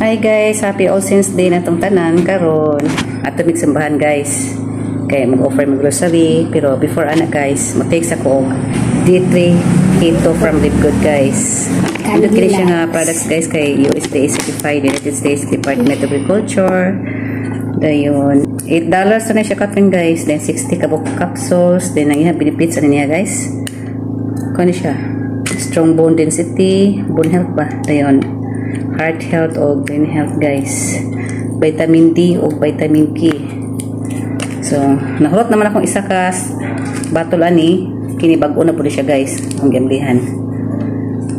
Hi guys, happy All Saints Day na tong tanan karon. Ato mig simbahan guys. Kay mag-offer mag grocery, pero before ana guys, mo-take sa ko D3 keto from Live Good guys. Ano kini siya nga products guys kay USDA certified, United States Department of Agriculture. Dayon, $8 na siya kapin guys, then 60 kabuk capsules, then ang iha benefits ano niya guys. Kani siya? Strong bone density, bone health ba? Dayon. Heart health o brain health guys, vitamin D o vitamin K. So nahulot naman akong isa ka bottle ani, kini bag-o na po siya guys ang gambihan.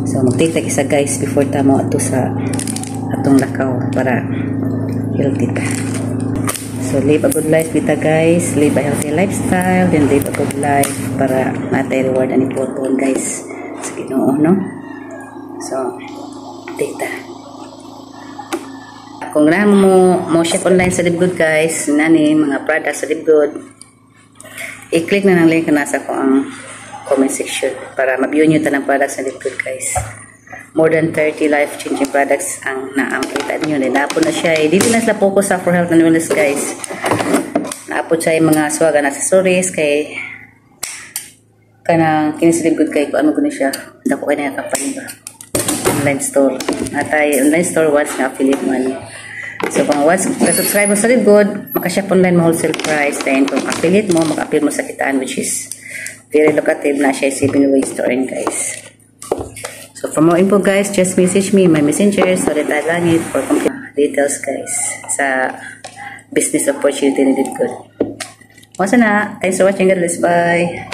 So mag-take isa guys before tamo ato sa atong lakaw para healthy ta. So live a good life kita guys, live a healthy lifestyle, then live a good life para matay reward ani po guys sa Ginoo, no? So take ta. Kung na mo shop online sa Live Good guys, nani mga products sa Live Good, i-click na ng link na nasa ko ang comment section para ma-view nyo tanang products sa Live Good guys. More than 30 life-changing products ang naamkita nyo. Naapod na siya. Dili na sila focus sa for health and wellness guys. Naapod siya yung mga swag and accessories kay kanang kini sa Live Good kay kung ano ko na siya. Dako kayo na kapani ba? Online store. Natay online store once na affiliate money. So kung once ka-subscribe mo sa Live Good, makashop online mo wholesale price. Then kung affiliate mo, maka-appeal mo sa kitaan which is very lucrative na siya 7 ways to earn guys. So for more info guys, just message me my messenger so that Langit for complete details guys sa business opportunity ni Live Good. Once na, thanks for watching guys. Bye!